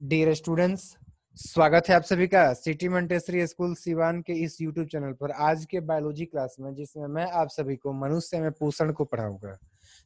Dear students, स्वागत है आप सभी का सिटी मोंटेसरी स्कूल सिवान के इस यूट्यूब चैनल पर। आज के बायोलॉजी क्लास में जिसमें मैं आप सभी को मनुष्य में पोषण को पढ़ाऊंगा।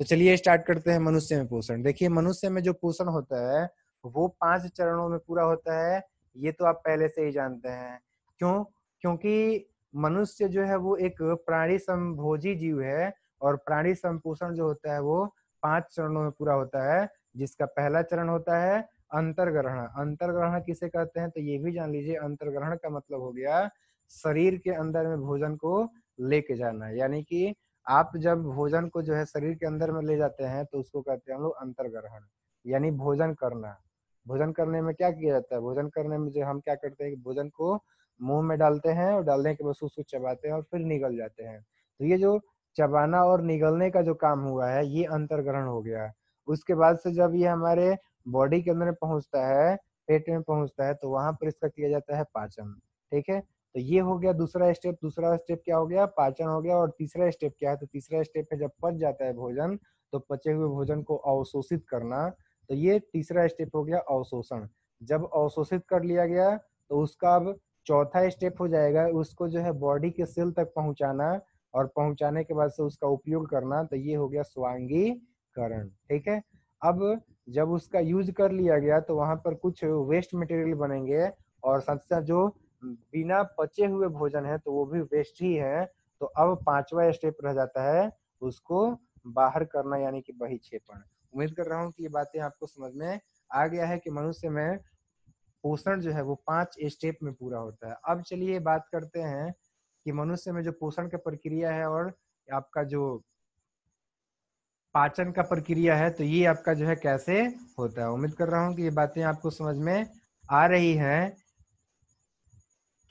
तो चलिए स्टार्ट करते हैं। मनुष्य में पोषण। देखिए, मनुष्य में जो पोषण होता है वो 5 चरणों में पूरा होता है। ये तो आप पहले से ही जानते हैं। क्यों? क्योंकि मनुष्य जो है वो एक प्राणी समभोजी जीव है और प्राणी संपोषण जो होता है वो 5 चरणों में पूरा होता है। जिसका पहला चरण होता है अंतर्ग्रहण। अंतर्ग्रहण किसे कहते हैं तो ये भी जान लीजिए। अंतर्ग्रहण का मतलब हो गया शरीर के अंदर में भोजन को लेके जाना। यानी कि आप जब भोजन को जो है शरीर के अंदर में ले जाते हैं तो उसको कहते हैं हम लोग अंतर्ग्रहण, यानी भोजन करना। भोजन करने में क्या किया जाता है? भोजन करने में जो हम क्या करते हैं कि भोजन को मुंह में डालते हैं और डालने के बाद उसको चबाते हैं और फिर निगल जाते हैं। तो ये जो चबाना और निगलने का जो काम हुआ है ये अंतर्ग्रहण हो गया। उसके बाद से जब ये हमारे बॉडी के अंदर में पहुंचता है, पेट में पहुंचता है, तो वहां पर इसका किया जाता है पाचन। ठीक है, तो ये हो गया दूसरा स्टेप। दूसरा स्टेप क्या हो गया? पाचन हो गया। और तीसरा स्टेप क्या है? तो तीसरा स्टेप है जब पच जाता है भोजन तो पचे हुए भोजन को अवशोषित करना। तो ये तीसरा स्टेप हो गया अवशोषण। जब अवशोषित कर लिया गया तो उसका अब चौथा स्टेप हो जाएगा उसको जो है बॉडी के सेल तक पहुंचाना और पहुंचाने के बाद से उसका उपयोग करना। तो ये हो गया स्वांगीकरण। ठीक है, अब जब उसका यूज कर लिया गया तो वहां पर कुछ वेस्ट मटेरियल बनेंगे और साथ साथ जो बिना पचे हुए भोजन है तो वो भी वेस्ट ही है। तो अब पांचवा स्टेप रह जाता है उसको बाहर करना, यानी कि बहिक्षेपण। उम्मीद कर रहा हूँ कि ये बातें आपको समझ में आ गया है कि मनुष्य में पोषण जो है वो 5 स्टेप में पूरा होता है। अब चलिए बात करते हैं कि मनुष्य में जो पोषण का प्रक्रिया है और आपका जो पाचन का प्रक्रिया है तो ये आपका जो है कैसे होता है। उम्मीद कर रहा हूँ कि ये बातें आपको समझ में आ रही हैं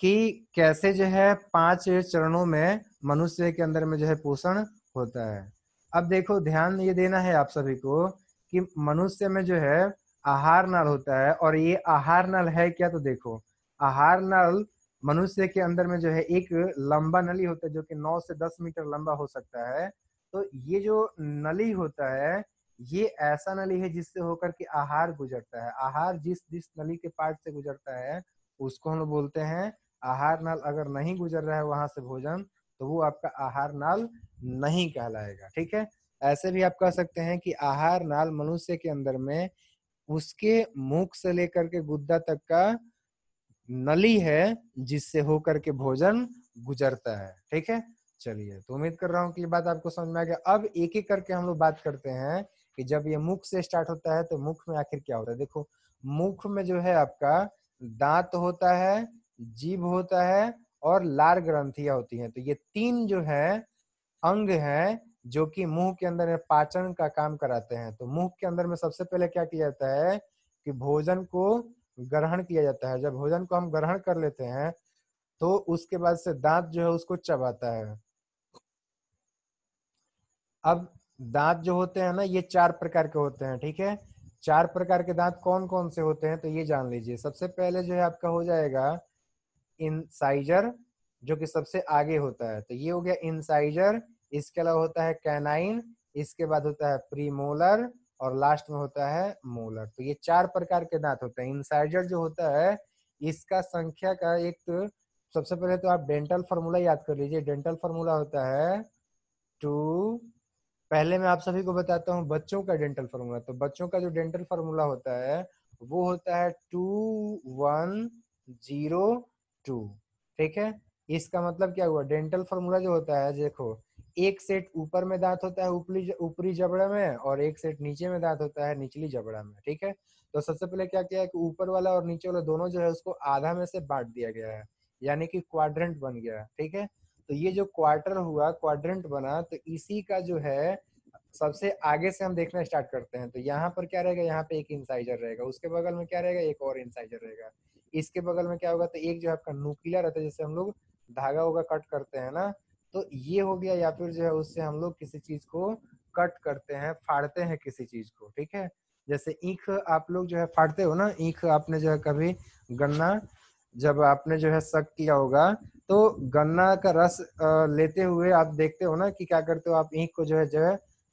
कि कैसे जो है 5 चरणों में मनुष्य के अंदर में जो है पोषण होता है। अब देखो, ध्यान ये देना है आप सभी को कि मनुष्य में जो है आहार नल होता है। और ये आहार नल है क्या? तो देखो, आहार नल मनुष्य के अंदर में जो है एक लंबा नली होता है जो कि 9 से 10 मीटर लंबा हो सकता है। तो ये जो नली होता है ये ऐसा नली है जिससे होकर के आहार गुजरता है। आहार जिस जिस नली के पार्ट से गुजरता है उसको हम लोग बोलते हैं आहार नाल। अगर नहीं गुजर रहा है वहां से भोजन तो वो आपका आहार नाल नहीं कहलाएगा। ठीक है, ऐसे भी आप कह सकते हैं कि आहार नाल मनुष्य के अंदर में उसके मुख से लेकर के गुद्दा तक का नली है जिससे होकर के भोजन गुजरता है। ठीक है, चलिए, तो उम्मीद कर रहा हूँ कि ये बात आपको समझ में आ गया। अब एक एक करके हम लोग बात करते हैं कि जब ये मुख से स्टार्ट होता है तो मुख में आखिर क्या होता है। देखो, मुख में जो है आपका दांत होता है, जीभ होता है और लार ग्रंथियां होती हैं। तो ये 3 जो है अंग हैं जो कि मुंह के अंदर में पाचन का काम कराते हैं। तो मुंह के अंदर में सबसे पहले क्या किया जाता है कि भोजन को ग्रहण किया जाता है। जब भोजन को हम ग्रहण कर लेते हैं तो उसके बाद से दांत जो है उसको चबाता है। अब दांत जो होते हैं ना ये 4 प्रकार के होते हैं। ठीक है, 4 प्रकार के दांत कौन कौन से होते हैं तो ये जान लीजिए। सबसे पहले जो है आपका हो जाएगा इंसाइजर, जो कि सबसे आगे होता है। तो ये हो गया इंसाइजर। इसके अलावा होता है कैनाइन, इसके बाद होता है प्रीमोलर और लास्ट में होता है मोलर। तो ये 4 प्रकार के दांत होते हैं। इंसाइजर जो होता है इसका संख्या का एक तो सबसे पहले तो आप डेंटल फार्मूला याद कर लीजिए। डेंटल फार्मूला होता है 2। पहले मैं आप सभी को बताता हूँ बच्चों का डेंटल फार्मूला। तो बच्चों का जो डेंटल फार्मूला होता है वो होता है 2102। ठीक है, इसका मतलब क्या हुआ? डेंटल फार्मूला जो होता है, देखो, एक सेट ऊपर में दांत होता है ऊपरी ऊपरी जबड़ा में और एक सेट नीचे में दांत होता है निचली जबड़ा में। ठीक है, तो सबसे पहले क्या किया है कि ऊपर वाला और नीचे वाला दोनों जो है उसको आधा में से बांट दिया गया है, यानी कि क्वाड्रेंट बन गया। ठीक है, तो ये जो क्वार्टर हुआ, क्वाड्रेंट बना, तो इसी का जो है सबसे आगे से हम देखना स्टार्ट करते हैं। तो यहाँ पर क्या रहेगा? यहाँ पे एक इंसाइजर रहेगा, उसके बगल में क्या रहेगा? एक और इंसाइजर रहेगा, इसके बगल में क्या होगा? तो एक जो आपका नुकीला रहता है जिससे हम लोग धागा होगा कट करते हैं ना, तो ये हो गया। या फिर जो है उससे हम लोग किसी चीज को कट करते हैं, फाड़ते हैं किसी चीज को। ठीक है, जैसे ईख आप लोग जो है फाड़ते हो ना, ईख आपने जो है कभी गन्ना जब आपने जो है सक किया होगा तो गन्ना का रस लेते हुए आप देखते हो ना कि क्या करते हो आप ईख को जो है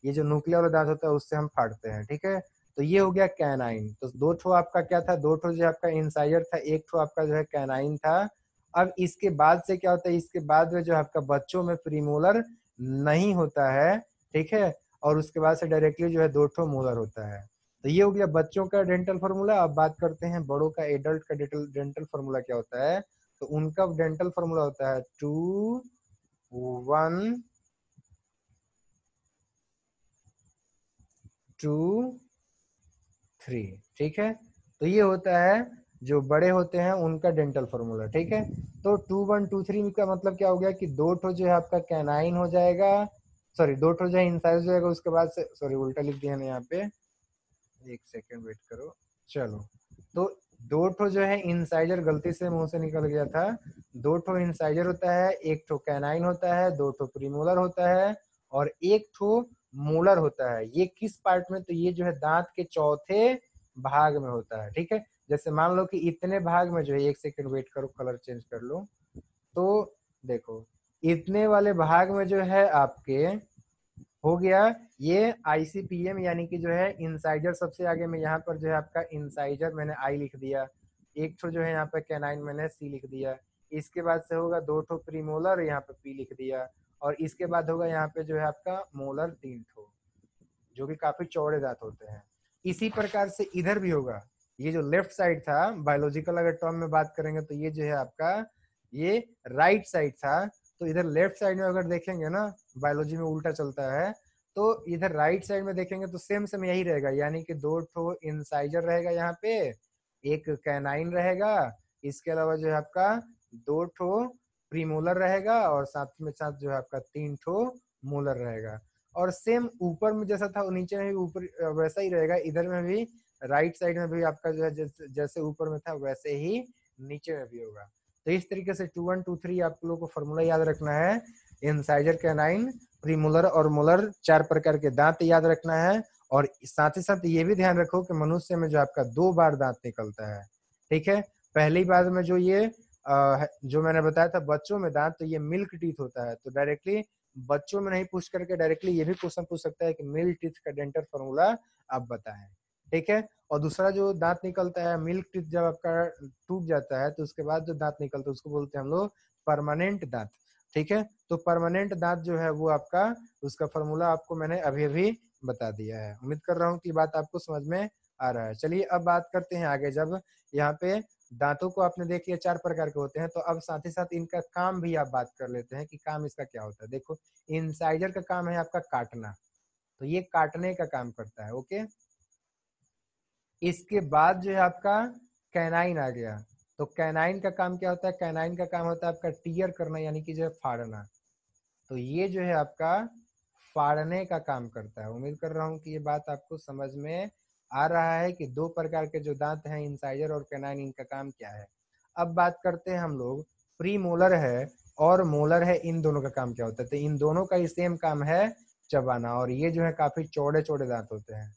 ये जो न्यूक्लियर वाला दांत होता है उससे हम फाड़ते हैं। ठीक है, तो ये हो गया कैनाइन। तो दो ठो आपका क्या था, दो ठो जो आपका इंसाइजर था, एक ठो आपका जो है कैनाइन था। अब इसके बाद से क्या होता है, इसके बाद में जो आपका बच्चों में प्रीमोलर नहीं होता है, ठीक है, और उसके बाद से डायरेक्टली जो है दो ठो मोलर होता है। तो ये हो गया बच्चों का डेंटल फार्मूला। अब बात करते हैं बड़ों का, एडल्ट का डेंटल फार्मूला क्या होता है। तो उनका डेंटल फार्मूला होता है 2 1 2 3, ठीक है। तो ये होता है जो बड़े होते हैं उनका डेंटल फार्मूला, ठीक है। तो 2 1 2 3 का मतलब क्या हो गया कि दो ठो जो है आपका कैनाइन हो जाएगा, सॉरी दो ठो जो है इंसाइज हो जाएगा, उसके बाद से सॉरी उल्टा लिख दिया ना यहाँ पे, एक सेकेंड वेट करो। चलो, तो दो ठो जो है इंसाइजर गलती से मुंह से निकल गया था, दो ठो इंसाइजर होता है, एक ठो कैनाइन होता है, दो ठो प्रीमोलर होता है, और एक ठो मोलर होता है। ये किस पार्ट में, तो ये जो है दांत के चौथे भाग में होता है, ठीक है। जैसे मान लो कि इतने भाग में जो है, एक सेकेंड वेट करो, कलर चेंज कर लो। तो देखो, इतने वाले भाग में जो है आपके हो गया ये आईसीपीएम, यानी कि जो है इंसाइजर सबसे आगे में, यहाँ पर जो है आपका इंसाइजर मैंने आई लिख दिया, एक ठो जो है यहाँ पे कैनाइन मैंने सी लिख दिया, इसके बाद से होगा दो ठो प्रीमोलर, यहाँ पे पी लिख दिया, और इसके बाद होगा यहाँ पे जो है आपका मोलर 3 ठो, जो कि काफी चौड़े दांत होते हैं। इसी प्रकार से इधर भी होगा। ये जो लेफ्ट साइड था, बायोलॉजिकल अगर टर्म में बात करेंगे तो ये जो है आपका ये राइट साइड था। तो इधर लेफ्ट साइड में अगर देखेंगे ना, बायोलॉजी में उल्टा चलता है, तो इधर राइट साइड में देखेंगे तो सेम सेम यही रहेगा, यानी कि दो ठो इंसाइजर रहेगा यहाँ पे, एक कैनाइन रहेगा, इसके अलावा जो है आपका दो ठो प्रीमोलर रहेगा, और साथ में साथ जो है आपका 3 ठो मोलर रहेगा। और सेम ऊपर में जैसा था नीचे में भी ऊपर वैसा ही रहेगा, इधर में भी राइट साइड में भी आपका जो है जैसे ऊपर में था वैसे ही नीचे में भी होगा। तो इस तरीके से 2 1 2 3 आप लोगों को फॉर्मूला याद रखना है। इंसाइजर कैनाइन, प्रीमोलर और मोलर, 4 प्रकार के दांत याद रखना है। और साथ ही साथ ये भी ध्यान रखो कि मनुष्य में जो आपका 2 बार दांत निकलता है, ठीक है। पहली बार में जो ये जो मैंने बताया था बच्चों में दांत, तो ये मिल्क टीथ होता है, तो डायरेक्टली बच्चों में नहीं पूछ करके डायरेक्टली ये भी क्वेश्चन पूछ सकता है कि मिल्क टीथ का डेंटल फार्मूला आप बताएं, ठीक है। और दूसरा जो दांत निकलता है मिल्क टीथ, जब आपका टूट जाता है तो उसके बाद जो दांत निकलता है उसको बोलते हैं हम लोग परमानेंट दांत, ठीक है। तो परमानेंट दांत जो है वो आपका, उसका फार्मूला आपको मैंने अभी अभी बता दिया है। उम्मीद कर रहा हूँ कि बात आपको समझ में आ रहा है। चलिए अब बात करते हैं आगे। जब यहाँ पे दांतों को आपने देख लिया 4 प्रकार के होते हैं, तो अब साथ ही साथ इनका काम भी आप बात कर लेते हैं कि काम इसका क्या होता है। देखो, इंसाइजर का काम है आपका काटना, तो ये काटने का काम करता है, ओके। इसके बाद जो है आपका कैनाइन आ गया, तो कैनाइन का काम क्या होता है, कैनाइन का काम होता है आपका टीयर करना, यानी कि जो है फाड़ना। तो ये जो है आपका फाड़ने का काम करता है। उम्मीद कर रहा हूँ कि ये बात आपको समझ में आ रहा है कि 2 प्रकार के जो दांत हैं इंसाइजर और कैनाइन, इनका काम क्या है। अब बात करते हैं हम लोग, प्री मोलर है और मोलर है, इन दोनों का काम क्या होता है। तो इन दोनों का ही सेम काम है, चबाना, और ये जो है काफी चौड़े चौड़े दांत होते हैं।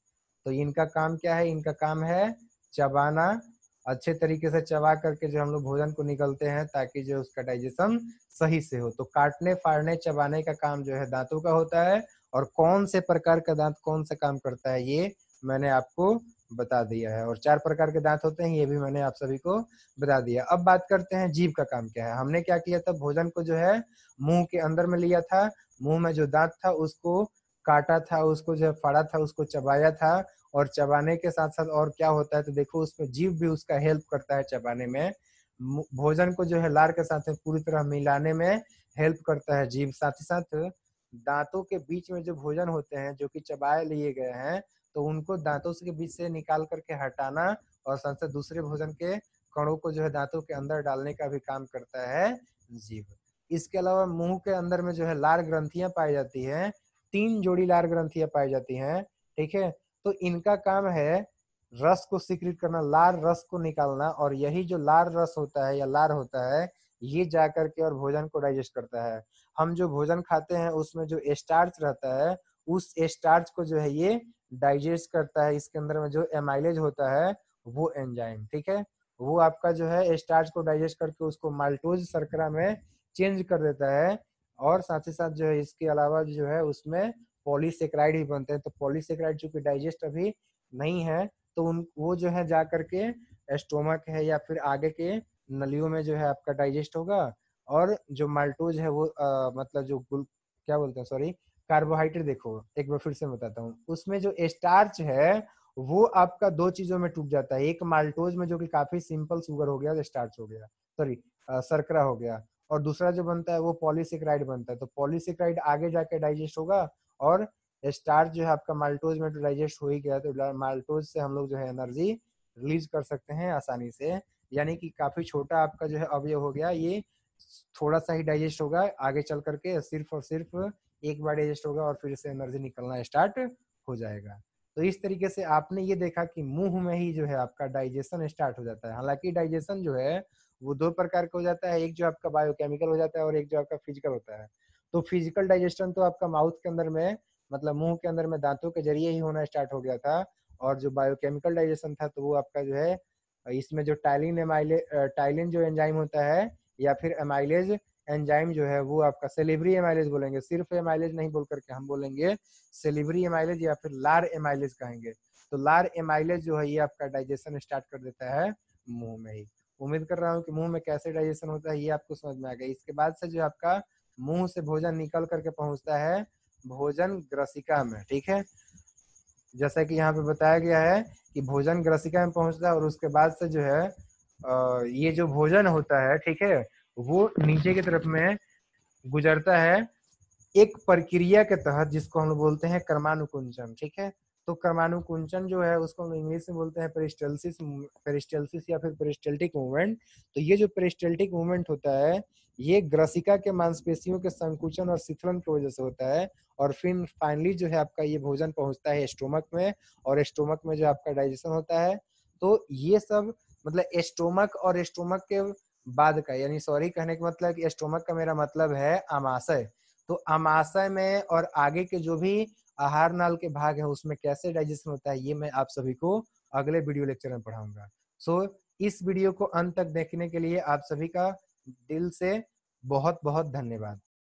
तो इनका काम क्या है, इनका काम है चबाना, अच्छे तरीके से चबा करके जो हम लोग भोजन को निकलते हैं, ताकि जो उसका डाइजेशन सही से हो। तो काटने फाड़ने चबाने का काम जो है दांतों का होता है, और कौन से प्रकार का दांत कौन सा काम करता है ये मैंने आपको बता दिया है। और 4 प्रकार के दांत होते हैं, ये भी मैंने आप सभी को बता दिया। अब बात करते हैं जीभ का काम क्या है। हमने क्या किया था, भोजन को जो है मुंह के अंदर में लिया था, मुंह में जो दांत था उसको काटा था, उसको जो है फाड़ा था, उसको चबाया था। और चबाने के साथ साथ और क्या होता है, तो देखो उसमें जीभ भी उसका हेल्प करता है चबाने में। भोजन को जो है लार के साथ में पूरी तरह मिलाने में हेल्प करता है जीभ। साथ ही साथ दांतों के बीच में जो भोजन होते हैं जो कि चबाए लिए गए हैं, तो उनको दांतों के बीच से निकाल करके हटाना, और साथ साथ दूसरे भोजन के कणों को जो है दांतों के अंदर डालने का भी काम करता है जीभ। इसके अलावा मुंह के अंदर में जो है लार ग्रंथियां पाई जाती हैं, 3 जोड़ी लार ग्रंथियां पाई जाती हैं, ठीक है। तो इनका काम है रस को सिक्रिट करना, लार रस को निकालना, और यही जो लार रस होता है या लार होता है, ये जा करके और भोजन को डाइजेस्ट करता है। हम जो भोजन खाते हैं उसमें जो स्टार्च रहता है, उस स्टार्च को जो है ये डाइजेस्ट करता है। इसके अंदर में जो एमाइलेज होता है वो एंजाइम, ठीक है, वो आपका जो है स्टार्च को डाइजेस्ट करके उसको माल्टोज शर्करा में चेंज कर देता है। और साथ ही साथ जो है इसके अलावा जो है उसमें पॉलीसेक्राइड भी बनते हैं। तो पॉलीसेक्राइड चूंकि डाइजेस्ट अभी नहीं है तो उन वो जो है जा करके स्टोमक है या फिर आगे के नलियों में जो है आपका डाइजेस्ट होगा। और जो माल्टोज है वो मतलब जो क्या बोलते हैं, सॉरी, कार्बोहाइड्रेट, देखो एक बार फिर से बताता हूँ, उसमें जो स्टार्च है वो आपका दो चीजों में टूट जाता है। एक माल्टोज में जो कि काफी सिंपल शुगर हो गया, स्टार्च हो गया, सॉरी शर्करा हो गया। और दूसरा जो बनता है वो पॉलीसेकेराइड बनता है। तो पॉलीसेकेराइड आगे जाके डाइजेस्ट होगा और स्टार्च जो है आपका माल्टोज में तो डाइजेस्ट हो ही गया। तो माल्टोज से हम लोग जो है एनर्जी रिलीज कर सकते हैं आसानी से। यानी कि काफी छोटा आपका जो है अवयव हो गया, ये थोड़ा सा ही डाइजेस्ट होगा, आगे चल करके सिर्फ और सिर्फ एक बार डाइजेस्ट होगा और फिर से एनर्जी निकलना स्टार्ट हो जाएगा। तो इस तरीके से आपने ये देखा कि मुंह में ही जो है आपका डाइजेशन स्टार्ट हो जाता है। हालांकि डाइजेशन जो है वो दो प्रकार का हो जाता है, एक जो आपका बायोकेमिकल हो जाता है और एक जो आपका फिजिकल होता है। तो फिजिकल डाइजेशन तो आपका माउथ के अंदर में, मतलब मुंह के अंदर में दांतों के जरिए ही होना स्टार्ट हो गया था। और जो बायोकेमिकल डाइजेशन था तो वो आपका जो है इसमें जो टाइलिन जो एंजाइम होता है या फिर एमाइलेज एंजाइम जो है वो आपका सेलिब्री एमाइलेज बोलेंगे, सिर्फ एमाइलेज नहीं बोल करके हम बोलेंगे सेलिब्री एमाइलेज या फिर लार एमाइलेज कहेंगे। तो लार एमाइलेज जो है ये आपका डाइजेशन स्टार्ट कर देता है मुंह में ही। उम्मीद कर रहा हूँ कि मुंह में कैसे डाइजेशन होता है ये आपको समझ में आ गया। इसके बाद से जो आपका मुंह से भोजन निकल करके पहुंचता है भोजन ग्रसिका में, ठीक है। जैसा कि यहाँ पे बताया गया है कि भोजन ग्रसिका में पहुंचता है और उसके बाद से जो है ये जो भोजन होता है, ठीक है, वो नीचे की तरफ में गुजरता है एक प्रक्रिया के तहत जिसको हम लोग बोलते हैं कर्मानुकुंचन, ठीक है। तो कर्मानुकुंचन जो है उसको हम इंग्लिश में बोलते हैं पेरिस्टल्सिस, पेरिस्टल्सिस या फिर पेरिस्टल्टिक मूवमेंट। तो ये जो पेरिस्टल्टिक मूवमेंट होता है ये ग्रसिका के मांसपेशियों के संकुचन और शिथिलन की वजह से होता है। और फिर फाइनली जो है आपका ये भोजन पहुंचता है स्टोमक में और स्टोमक में जो आपका डाइजेशन होता है। तो ये सब मतलब स्टोमक और स्टोमक के बाद का, यानी सॉरी कहने का मतलब कि स्टोमक का मेरा मतलब है आमाशय। तो आमाशय में और आगे के जो भी आहार नाल के भाग है उसमें कैसे डाइजेशन होता है ये मैं आप सभी को अगले वीडियो लेक्चर में पढ़ाऊंगा। सो इस वीडियो को अंत तक देखने के लिए आप सभी का दिल से बहुत बहुत धन्यवाद।